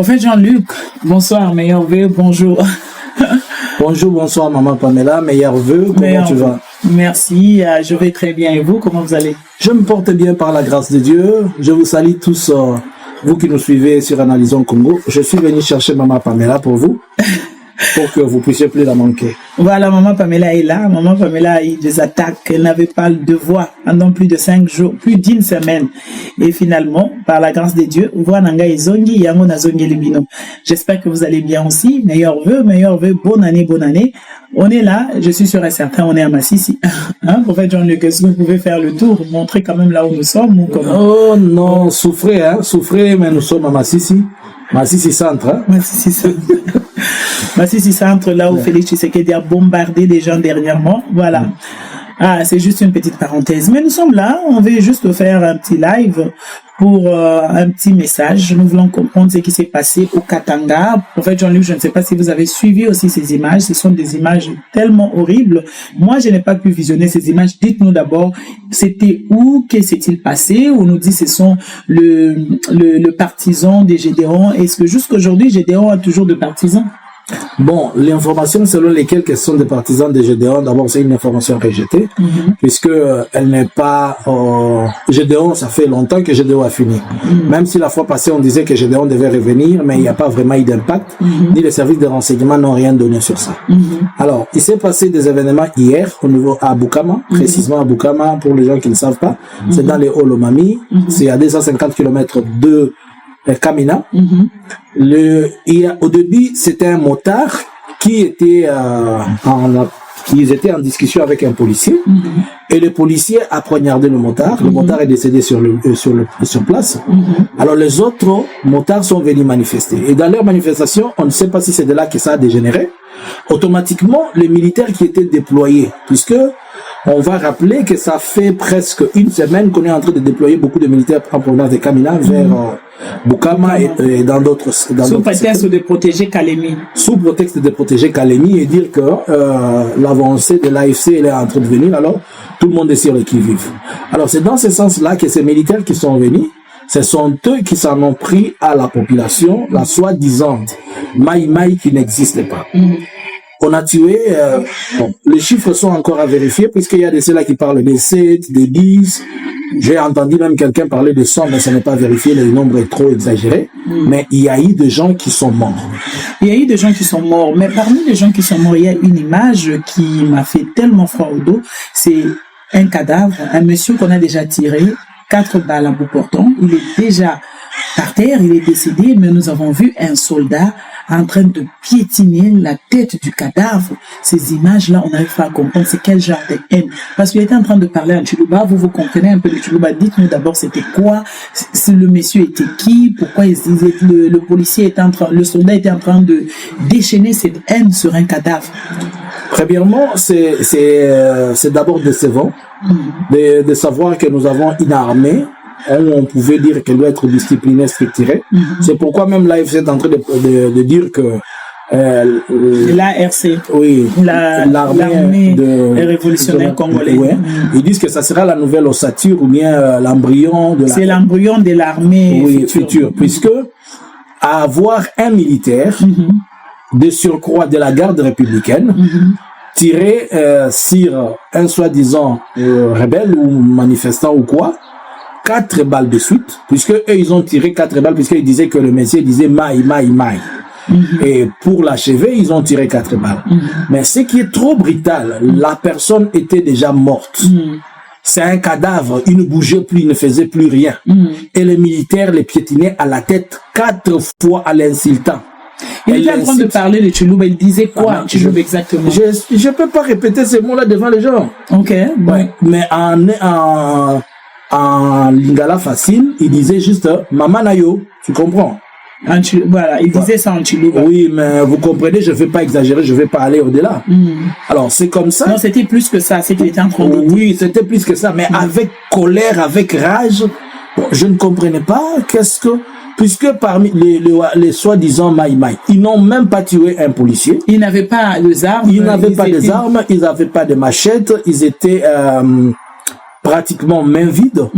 Prophète Jean-Luc, bonsoir, meilleurs vœux, bonjour. Bonjour, bonsoir maman Pamela, meilleurs vœux, comment tu vas? Merci, je vais très bien et vous, comment vous allez? Je me porte bien par la grâce de Dieu, je vous salue tous, vous qui nous suivez sur Analysons Congo. Je suis venu chercher maman Pamela pour vous, pour que vous puissiez plus la manquer. Voilà, maman Pamela est là, maman Pamela a eu des attaques, elle n'avait pas de voix pendant plus de 5 jours, plus d'une semaine. Et finalement, par la grâce de Dieu, j'espère que vous allez bien aussi. Meilleurs vœux, bonne année. On est là, je suis sûr et certain, on est à Massissi. Hein, prophète Jean-Luc, est-ce que vous pouvez faire le tour, montrer quand même là où nous sommes ou comment? Oh non, souffrez, mais nous sommes à Massissi. Massissi Centre, hein? Massissi Centre. Massissi Centre, là où Félix Tshisekedi a bombardé des gens dernièrement. Voilà. Ah, c'est juste une petite parenthèse. Mais nous sommes là, on veut juste faire un petit live pour un petit message. Nous voulons comprendre ce qui s'est passé au Katanga. En fait, Jean-Luc, je ne sais pas si vous avez suivi aussi ces images. Ce sont des images tellement horribles. Moi, je n'ai pas pu visionner ces images. Dites-nous d'abord, c'était où? Que s'est-il passé? On nous dit que ce sont le partisan des Gédéons. Est-ce que jusqu'aujourd'hui, Gédéon a toujours de partisans? Bon, l'information selon lesquelles ce sont des partisans de Gédéon, d'abord c'est une information rejetée, puisque elle n'est pas Gédéon, ça fait longtemps que Gédéon a fini. Même si la fois passée on disait que Gédéon devait revenir, mais il n'y a pas vraiment eu d'impact, ni les services de renseignement n'ont rien donné sur ça. Alors, il s'est passé des événements hier au niveau à Bukama, précisément à Bukama, pour les gens qui ne savent pas, c'est dans les Hauts-Lomami, c'est à 250 km de Kamina. Au début, c'était un motard qui était ils étaient en discussion avec un policier et le policier a poignardé le motard. Le motard est décédé sur place. Alors les autres motards sont venus manifester et dans leur manifestation, on ne sait pas si c'est de là que ça a dégénéré. Automatiquement, les militaires qui étaient déployés, puisque on va rappeler que ça fait presque une semaine qu'on est en train de déployer beaucoup de militaires en provenance de Kamina vers Bukama et dans d'autres. Sous prétexte de protéger Kalemi. Sous prétexte de protéger Kalemi et dire que l'avancée de l'AFC elle est en train de venir, alors tout le monde est sur le qui-vive. Alors c'est dans ce sens-là que ces militaires qui sont venus, ce sont eux qui s'en ont pris à la population, la soi-disant Maï qui n'existe pas. On a tué, les chiffres sont encore à vérifier, puisqu'il y a de ceux-là qui parlent des 7, des 10. J'ai entendu même quelqu'un parler de 100, mais ça n'est pas vérifié, le nombre est trop exagéré. Mais il y a eu des gens qui sont morts. Il y a eu des gens qui sont morts, mais parmi les gens qui sont morts, il y a une image qui m'a fait tellement froid au dos. C'est un cadavre, un monsieur qu'on a déjà tiré, 4 balles à bout portant. Il est déjà par terre, il est décédé, mais nous avons vu un soldat en train de piétiner la tête du cadavre. Ces images-là, on n'arrive pas à comprendre c'est quel genre de haine. Parce qu'il était en train de parler en Tchoulouba, vous comprenez un peu le Tchoulouba. Dites-nous d'abord c'était quoi, si le monsieur était qui, pourquoi le policier était le soldat était en train de déchaîner cette haine sur un cadavre. Premièrement, c'est d'abord décevant de savoir que nous avons une armée où on pouvait dire qu'elle doit être disciplinée, structurée. C'est pourquoi même l'AFC est en train de dire que l'ARC, oui, l'armée des révolutionnaires congolais. Ouais. Ils disent que ça sera la nouvelle ossature ou bien l'embryon de c'est l'embryon de l'armée future. Puisque avoir un militaire de surcroît de la garde républicaine tirer sur un soi-disant rebelle ou manifestant ou quoi, 4 balles de suite, puisque eux ils ont tiré 4 balles, puisqu'ils disaient que le messier disait maï. Et pour l'achever, ils ont tiré 4 balles. Mais ce qui est trop brutal, la personne était déjà morte. C'est un cadavre, il ne bougeait plus, il ne faisait plus rien. Et les militaires les piétinaient à la tête 4 fois à l'insultant. Il était en train de parler de Tchoulouba, il disait quoi Tchoulouba exactement? Je peux pas répéter ces mots-là devant les gens. Ok. Bon. Ouais, mais en lingala facile, il disait juste Maman Nayo, tu comprends? Voilà, il disait ça en Tchoulouba. Oui, mais vous comprenez, je ne vais pas exagérer, je ne vais pas aller au-delà. Alors, c'est comme ça. Non, c'était plus que ça, c'est qu'il était en train de dire. Oui, c'était plus que ça, mais avec colère, avec rage, je ne comprenais pas puisque parmi les soi-disant Maï, ils n'ont même pas tué un policier. Ils n'avaient pas des armes. Ils n'avaient pas des armes, ils n'avaient pas de machettes, ils étaient pratiquement main vide.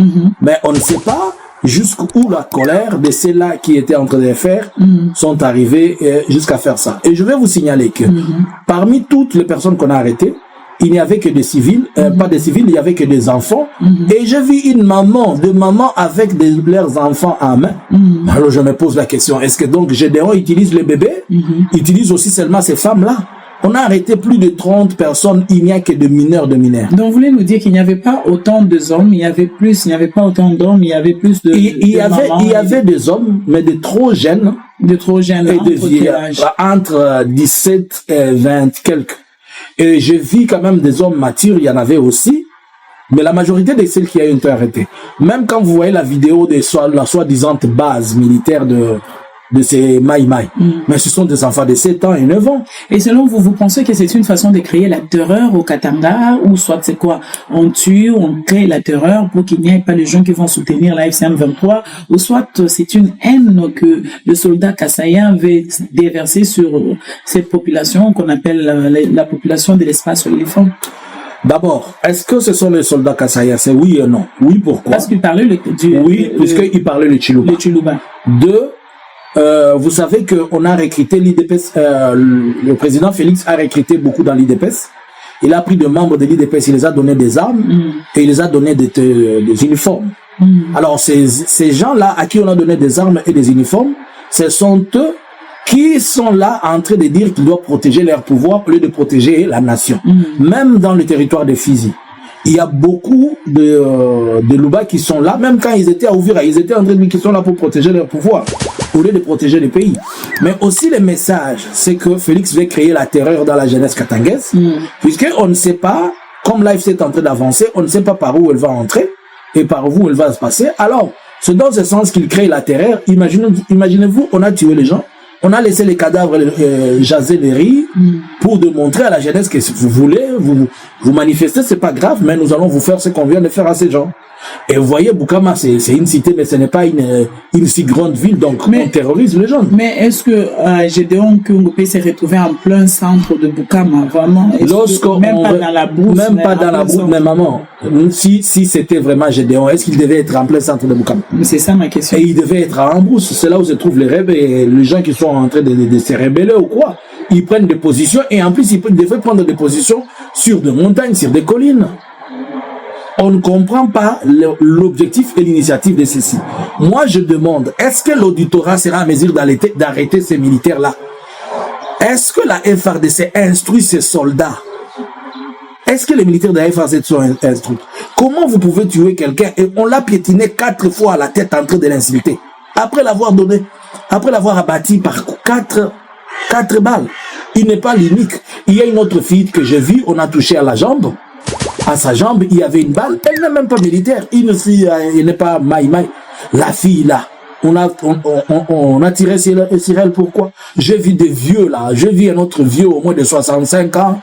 Mais on ne sait pas jusqu'où la colère de ceux-là qui étaient en train de faire sont arrivés jusqu'à faire ça. Et je vais vous signaler que parmi toutes les personnes qu'on a arrêtées, il n'y avait que des civils, pas des civils, il n'y avait que des enfants. Et j'ai vu une maman, deux mamans avec leurs enfants en main. Alors je me pose la question, est-ce que donc Gédéon utilise les bébés, utilise aussi seulement ces femmes-là? On a arrêté plus de 30 personnes, il n'y a que de mineurs. Donc vous voulez nous dire qu'il n'y avait pas autant d'hommes, il n'y avait pas autant d'hommes, il y avait plus de il y avait des hommes, mais de trop jeunes. De trop jeunes, et de vieillards, entre 17 et 20 quelques. Et je vis quand même des hommes matures, il y en avait aussi, mais la majorité de celles qui ont été arrêtées. Même quand vous voyez la vidéo de la soi-disant base militaire de ces Maï-Maï, mais ce sont des enfants de 7 ans et 9 ans. Et selon vous, vous pensez que c'est une façon de créer la terreur au Katanga, ou soit c'est quoi? On tue, on crée la terreur pour qu'il n'y ait pas de gens qui vont soutenir la FCM 23, ou soit c'est une haine que le soldat kassaïen veut déverser sur cette population qu'on appelle la population de l'espace éléphant? D'abord, est-ce que ce sont les soldats kassaïens? C'est oui et non. Oui, pourquoi? Parce qu'il parlait puisqu'il parlait le Chiluba. Le Chiluba. Deux, vous savez qu'on a recruté l'IDPS, le président Félix a recruté beaucoup dans l'IDPS. Il a pris des membres de l'IDPS, il les a donné des armes et il les a donné des uniformes. Alors ces gens-là à qui on a donné des armes et des uniformes, ce sont eux qui sont là en train de dire qu'ils doivent protéger leur pouvoir au lieu de protéger la nation. Même dans le territoire de Fizi, il y a beaucoup de Louba qui sont là, même quand ils étaient à Ouvira, ils étaient en train de dire qu'ils sont là pour protéger leur pouvoir, au lieu de protéger le pays. Mais aussi le message, c'est que Félix veut créer la terreur dans la jeunesse katangaise, puisqu'on ne sait pas, comme l'AFC est en train d'avancer, on ne sait pas par où elle va entrer et par où elle va se passer. Alors, c'est dans ce sens qu'il crée la terreur. Imaginez-vous, on a tué les gens, on a laissé les cadavres jaser les riz pour démontrer à la jeunesse que si vous voulez, vous manifester, c'est pas grave, mais nous allons vous faire ce qu'on vient de faire à ces gens. Et vous voyez, Bukama, c'est une cité, mais ce n'est pas une si grande ville, donc on terrorise les gens. Mais est-ce que Gédéon Kungopé s'est retrouvé en plein centre de Bukama, vraiment? Même pas dans la brousse? Même pas dans la brousse, mais maman, si c'était vraiment Gédéon, est-ce qu'il devait être en plein centre de Bukama? C'est ça ma question. Et il devait être en brousse, c'est là où se trouvent les rebelles et les gens qui sont en train de se rebeller ou quoi. Ils prennent des positions et en plus ils devaient prendre des positions sur des montagnes, sur des collines. On ne comprend pas l'objectif et l'initiative de ceci. Moi, je demande, est-ce que l'auditorat sera en mesure d'arrêter ces militaires-là? Est-ce que la FARDC instruit ses soldats? Est-ce que les militaires de la FARDC sont instruits? Comment vous pouvez tuer quelqu'un et on l'a piétiné 4 fois à la tête en train de l'insulter? Après l'avoir donné, après l'avoir abattu par 4 balles. Il n'est pas l'unique. Il y a une autre fille que j'ai vue, on a touché à la jambe. À sa jambe, il y avait une balle. Elle n'est même pas militaire. Elle n'est pas Maï-Maï. La fille, là, on a tiré sur elle. Pourquoi? J'ai vu des vieux, là. J'ai vu un autre vieux, au moins de 65 ans,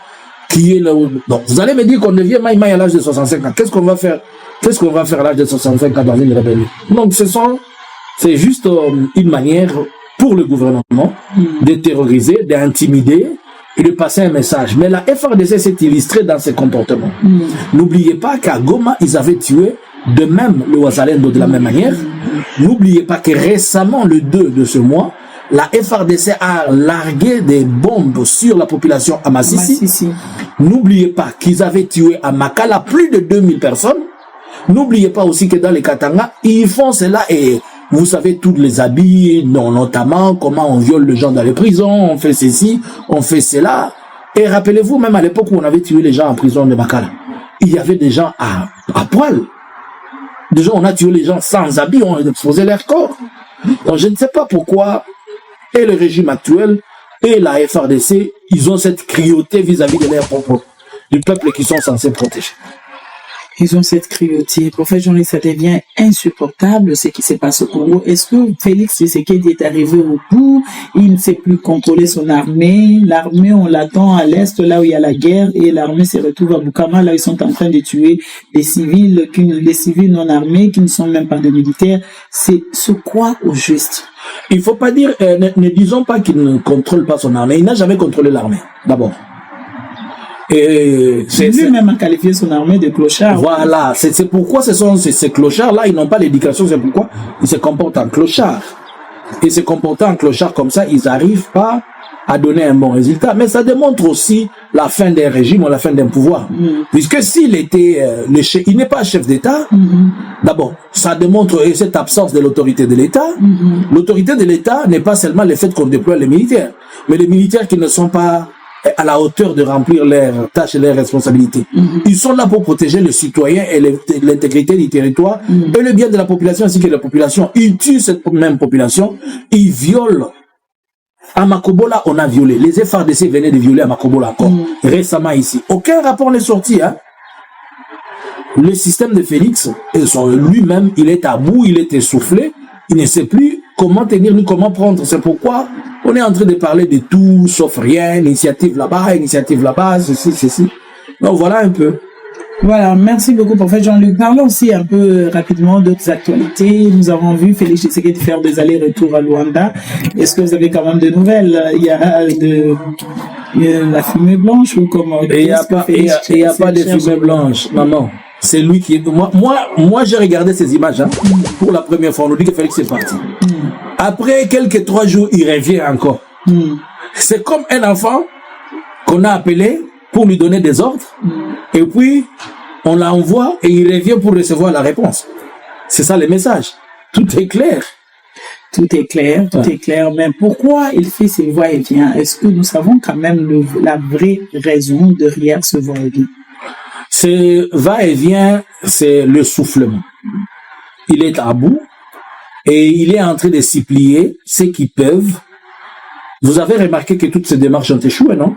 qui est là. Donc, vous allez me dire qu'on devient Maï-Maï à l'âge de 65 ans. Qu'est-ce qu'on va faire? Qu'est-ce qu'on va faire à l'âge de 65 ans dans une rébellion? Donc, c'est juste une manière pour le gouvernement de terroriser, d'intimider, et de passer un message. Mais la FARDC s'est illustrée dans ses comportements. N'oubliez pas qu'à Goma, ils avaient tué de même le Ouazalendo de la même manière. N'oubliez pas que récemment, le 2 de ce mois, la FARDC a largué des bombes sur la population à Massissi. N'oubliez pas qu'ils avaient tué à Makala plus de 2000 personnes. N'oubliez pas aussi que dans les Katanga, ils font cela et vous savez, tous les habits, notamment comment on viole les gens dans les prisons, on fait ceci, on fait cela. Et rappelez-vous, même à l'époque où on avait tué les gens en prison de Makala, il y avait des gens à poil. Déjà, on a tué les gens sans habits, on exposait leur corps. Donc, je ne sais pas pourquoi, et le régime actuel, et la FARDC, ils ont cette cruauté vis-à-vis de leur propre, du peuple qu'ils sont censés protéger. Ils ont cette cruauté. Pour fait, ça devient insupportable ce qui se passe au Congo. Est-ce que Félix Tshisekedi est arrivé au bout? Il ne sait plus contrôler son armée. L'armée, on l'attend à l'est, là où il y a la guerre, et l'armée se retrouve à Bukama, là où ils sont en train de tuer des civils non armés, qui ne sont même pas des militaires. C'est ce quoi au juste? Il faut pas dire, ne disons pas qu'il ne contrôle pas son armée. Il n'a jamais contrôlé l'armée, d'abord. Et lui-même a qualifié son armée de clochard. Voilà, c'est pourquoi ces clochards-là, ils n'ont pas l'éducation, c'est pourquoi ils se comportent en clochards. Et se comportant en clochards comme ça, ils n'arrivent pas à donner un bon résultat. Mais ça démontre aussi la fin d'un régime ou la fin d'un pouvoir. Puisque s'il était, il n'est pas chef d'État, d'abord, ça démontre cette absence de l'autorité de l'État. L'autorité de l'État n'est pas seulement le fait qu'on déploie les militaires, mais les militaires qui ne sont pas à la hauteur de remplir leurs tâches et leurs responsabilités. Ils sont là pour protéger les citoyens et l'intégrité du territoire et le bien de la population ainsi que la population. Ils tuent cette même population, ils violent. À Makobola, on a violé. Les FARDC venaient de violer à Makobola encore. Récemment ici. Aucun rapport n'est sorti. Hein. Le système de Félix, lui-même, il est à bout, il est essoufflé. Il ne sait plus comment tenir ni comment prendre. C'est pourquoi on est en train de parler de tout, sauf rien. Initiative là-bas, ceci. Donc voilà un peu. Voilà, merci beaucoup, prophète Jean-Luc. Parlons aussi un peu rapidement d'autres actualités. Nous avons vu Félix Tshisekedi faire des allers-retours à Luanda. Est-ce que vous avez quand même de nouvelles? Il y a la fumée blanche ou comment? Il n'y a pas de fumée blanche, maman. C'est lui qui est... Moi j'ai regardé ces images pour la première fois. On nous dit que Félix est parti. Après quelques 3 jours, il revient encore. C'est comme un enfant qu'on a appelé pour lui donner des ordres. Et puis, on l'envoie et il revient pour recevoir la réponse. C'est ça le message. Tout est clair. Tout est clair. Mais pourquoi il fait ces va-et-vient? Est-ce que nous savons quand même la vraie raison derrière ce va-et-vient? Ce va-et-vient, c'est le soufflement. Il est à bout et il est en train de s'y plier, ceux qui peuvent. Vous avez remarqué que toutes ces démarches ont échoué, non?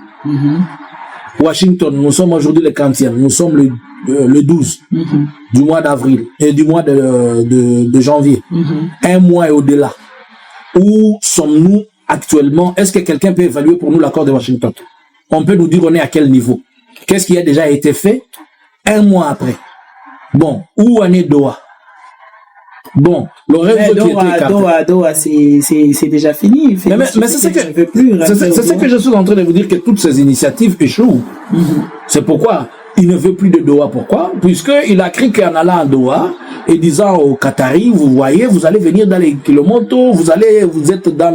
Washington, nous sommes aujourd'hui le 40e, nous sommes le 12 du mois d'avril et du mois de janvier. Un mois et au-delà. Où sommes-nous actuellement? Est-ce que quelqu'un peut évaluer pour nous l'accord de Washington? On peut nous dire on est à quel niveau? Qu'est-ce qui a déjà été fait un mois après? Bon, où en est Doha? Bon, le rêve Doha, c'est déjà fini. Mais c'est ce que je suis en train de vous dire, que toutes ces initiatives échouent. C'est pourquoi il ne veut plus de Doha. Pourquoi? Puisqu'il a cru qu'en allant à Doha et disant aux Qataris, vous voyez, vous allez venir dans les Kilomoto, vous êtes dans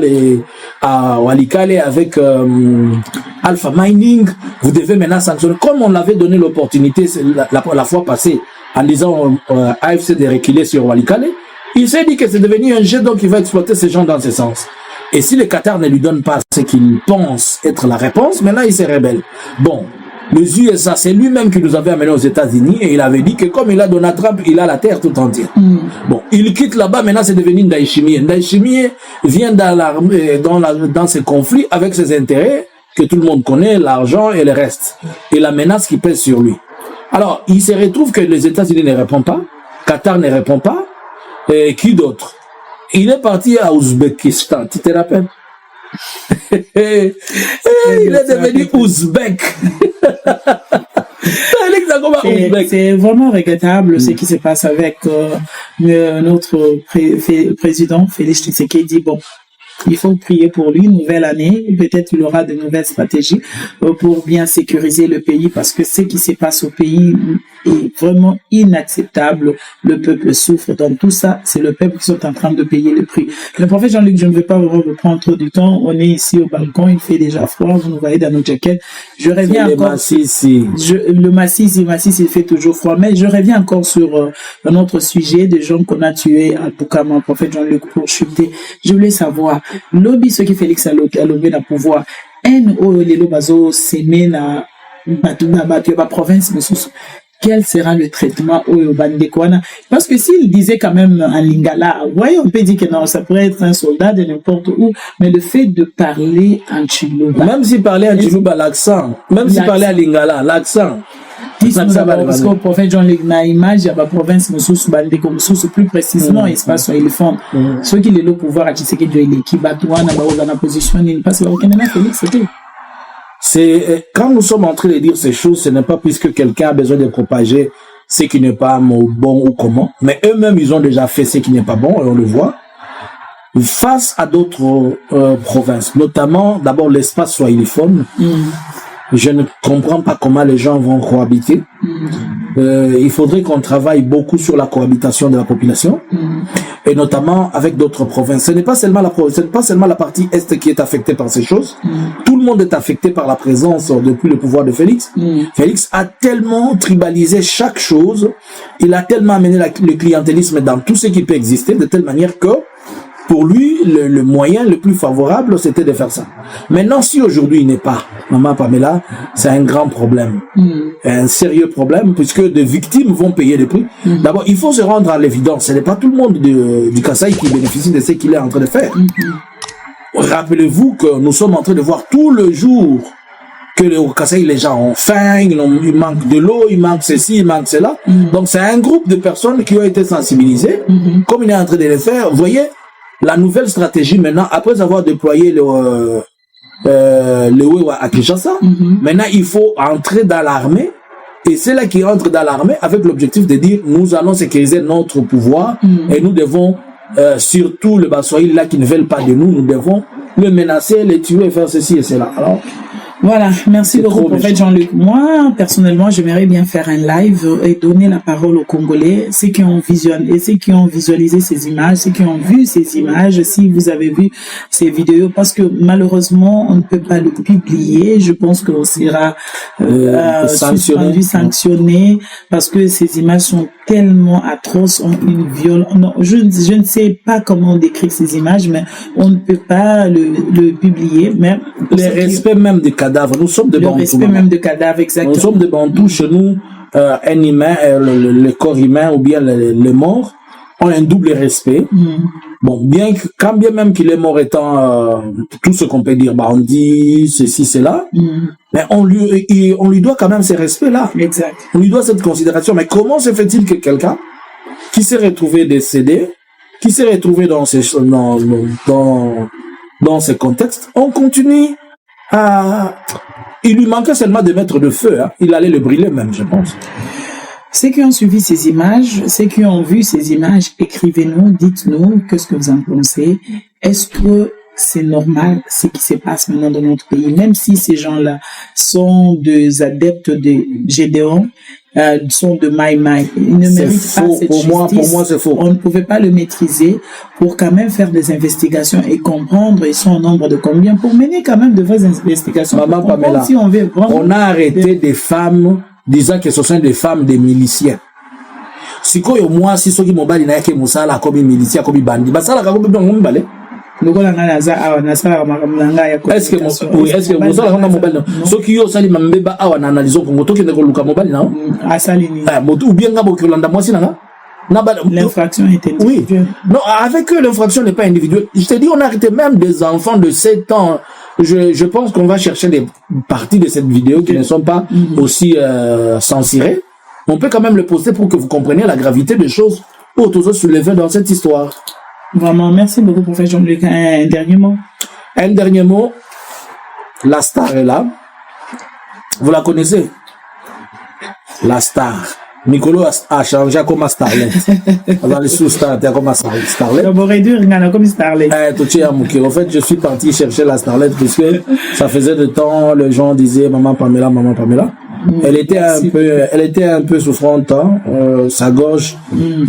à Walikale avec Alpha Mining, vous devez maintenant sanctionner. Comme on avait donné l'opportunité la fois passée en disant AFC de reculer sur Walikale, il s'est dit que c'est devenu un jeu, donc il va exploiter ces gens dans ce sens. Et si le Qatar ne lui donne pas ce qu'il pense être la réponse, maintenant il se rebelle. Bon, les USA, c'est lui-même qui nous avait amené aux États-Unis et il avait dit que comme il a Donald Trump, il a la terre tout entière. Bon, il quitte là-bas, maintenant c'est devenu Ndayishimiye. Ndayishimiye vient dans ce conflit avec ses intérêts que tout le monde connaît, l'argent et le reste, et la menace qui pèse sur lui. Alors, il se retrouve que les États-Unis ne répondent pas, Qatar ne répond pas, et qui d'autre? Il est parti à Ouzbékistan, tu te rappelles? Il est devenu Ouzbek. C'est vraiment regrettable ce qui se passe avec notre président Félix Tshisekedi. Bon, il faut prier pour lui, nouvelle année, peut-être il aura de nouvelles stratégies pour bien sécuriser le pays, parce que ce qui se passe au pays est vraiment inacceptable. Le peuple souffre dans tout ça, c'est le peuple qui sont en train de payer le prix. Le prophète Jean-Luc, je ne vais pas vraiment vous prendre trop du temps, on est ici au balcon, il fait déjà froid, vous nous voyez dans nos jackets. Je reviens encore. Le massif, il fait toujours froid, mais je reviens encore sur un autre sujet des gens qu'on a tués à Bukama, le prophète Jean-Luc, pour chuter. Je voulais savoir, lobby ce qui Félix a lobby na pouvoir les lobazo s'aimer na ma province mais quel sera le traitement au Bandekwana? Parce que s'il disait quand même en lingala, voyez, on peut dire que non, ça pourrait être un soldat de n'importe où, mais le fait de parler en Chiluba, même s'il parlait en Chiluba, l'accent, même s'il parlait en lingala, l'accent. Parce qu'au prophète Jean-Luc na image il y a la province plus précisément espace ils font ceux qui le pouvoir à Tshisekedi il qui batouana dans la position il passe au Canada Félix c'est quand nous sommes en train de dire ces choses, ce n'est pas puisque quelqu'un a besoin de propager ce qui n'est pas bon ou comment, mais eux-mêmes ils ont déjà fait ce qui n'est pas bon et on le voit face à d'autres provinces, notamment d'abord l'espace swahiliphone. Je ne comprends pas comment les gens vont cohabiter. Il faudrait qu'on travaille beaucoup sur la cohabitation de la population, et notamment avec d'autres provinces. Ce n'est pas seulement la partie Est qui est affectée par ces choses. Tout le monde est affecté par la présence depuis le pouvoir de Félix. Félix a tellement tribalisé chaque chose, il a tellement amené le clientélisme dans tout ce qui peut exister, de telle manière que pour lui, le moyen le plus favorable, c'était de faire ça. Maintenant, si aujourd'hui il n'est pas Maman Pamela, c'est un grand problème. Un sérieux problème, puisque des victimes vont payer le prix. D'abord, il faut se rendre à l'évidence. Ce n'est pas tout le monde du Kasaï qui bénéficie de ce qu'il est en train de faire. Rappelez-vous que nous sommes en train de voir tout le jour que au Kasaï, les gens ont faim, il manque de l'eau, il manque ceci, il manque cela. Donc, c'est un groupe de personnes qui ont été sensibilisées. Comme il est en train de le faire, vous voyez, la nouvelle stratégie maintenant, après avoir déployé le à Kinshasa, maintenant il faut entrer dans l'armée, et c'est là qui entre dans l'armée avec l'objectif de dire nous allons sécuriser notre pouvoir, et nous devons surtout le Bassoïl là qui ne veulent pas de nous, nous devons le menacer, les tuer, faire ceci et cela. Alors voilà, merci beaucoup, prophète Jean-Luc. Moi, personnellement, j'aimerais bien faire un live et donner la parole aux Congolais, ceux qui ont visionné, ceux qui ont visualisé ces images, ceux qui ont vu ces images, si vous avez vu ces vidéos, parce que malheureusement, on ne peut pas le publier. Je pense qu'on sera suspendu, sanctionné, parce que ces images sont tellement atroces, ont une violence. Non, je ne sais pas comment décrire ces images, mais on ne peut pas le publier. Mais le respect même des cadavres. Nous sommes des Bantous. Le respect même de cadavres, exactement. Nous sommes des Bantous. Chez nous, un humain, le corps humain ou bien les morts ont un double respect. Bon, quand bien même qu'il est mort étant tout ce qu'on peut dire, on dit ceci, cela, mais on lui doit quand même ces respects-là. Exact. On lui doit cette considération. Mais comment se fait-il que quelqu'un qui s'est retrouvé décédé, qui s'est retrouvé dans ces contextes, on continue il lui manquait seulement de mettre de feu, hein. Il allait le brûler même, je pense. Ceux qui ont suivi ces images, ceux qui ont vu ces images, écrivez-nous, dites-nous qu'est-ce que vous en pensez. Est-ce que c'est normal ce qui se passe maintenant dans notre pays, même si ces gens-là sont des adeptes de Gédéon, sont de Maï-Maï. Ils ne méritent pas cette justice. Pour moi, c'est faux. On ne pouvait pas le maîtriser pour quand même faire des investigations et comprendre ils sont au nombre de combien, pour mener quand même de vraies investigations. Maman Pamela, si on a arrêté des femmes disant que ce sont des femmes des miliciens. Si moi, si ceux qui m'ont dit que Moussala comme milicien, comme bandi, ça la comme bandi. Est-ce que Moussala comme mobile ceux qui ont sali mambeba awa na analyse Congo to kende ko luka mobile na asali ni ou bien ngabo kolanda moi sinanga. L'infraction était individuelle. Oui. Non, avec eux, l'infraction n'est pas individuelle. Je te dis, on a arrêté même des enfants de 7 ans. Je pense qu'on va chercher des parties de cette vidéo qui ne sont pas aussi censurées. On peut quand même le poster pour que vous compreniez la gravité des choses autour soulevées dans cette histoire. Vraiment, merci beaucoup, prophète Jean-Luc. Un dernier mot. Un dernier mot. La star est là. Vous la connaissez? La star. Nicolo a changé comme Starlet. Dans les sous-stars, t'es comme Starlet. Comme Starlet. En fait, je suis parti chercher la Starlet parce que ça faisait de temps, les gens disaient Maman Pamela, Maman Pamela. Elle était un peu souffrante, hein. Sa gorge,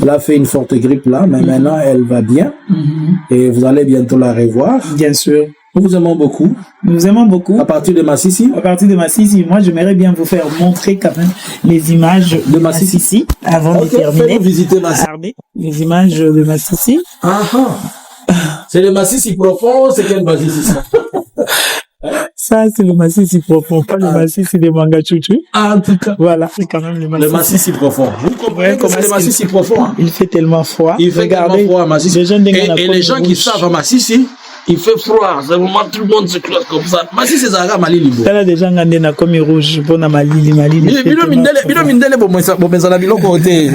elle a fait une forte grippe là, mais maintenant elle va bien. Et vous allez bientôt la revoir. Bien sûr. Nous vous aimons beaucoup. Nous vous aimons beaucoup. À partir de Massissi. À partir de Massissi. Moi, j'aimerais bien vous faire montrer quand même les images de Massissi avant de terminer. Visiter Massissi. Les images de Massissi. C'est le Massissi profond, c'est quel Massissi? Ça, c'est le Massissi profond, pas le Massissi des manga chouchou. En tout cas. Voilà, c'est quand même le Massissi. Le Massissi profond. Vous comprenez comment c'est le Massissi profond? Il fait tellement froid. Il fait tellement froid à Massissi. Et les gens qui savent à Massissi, il fait froid, c'est vraiment tout le monde se cloche comme ça. Massissi c'est Zara Malili. Il y a des gens qui ont commis rouge pour na Malili. Bino mindele bon mensala biloko te.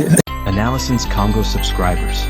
Analysins Congo subscribers.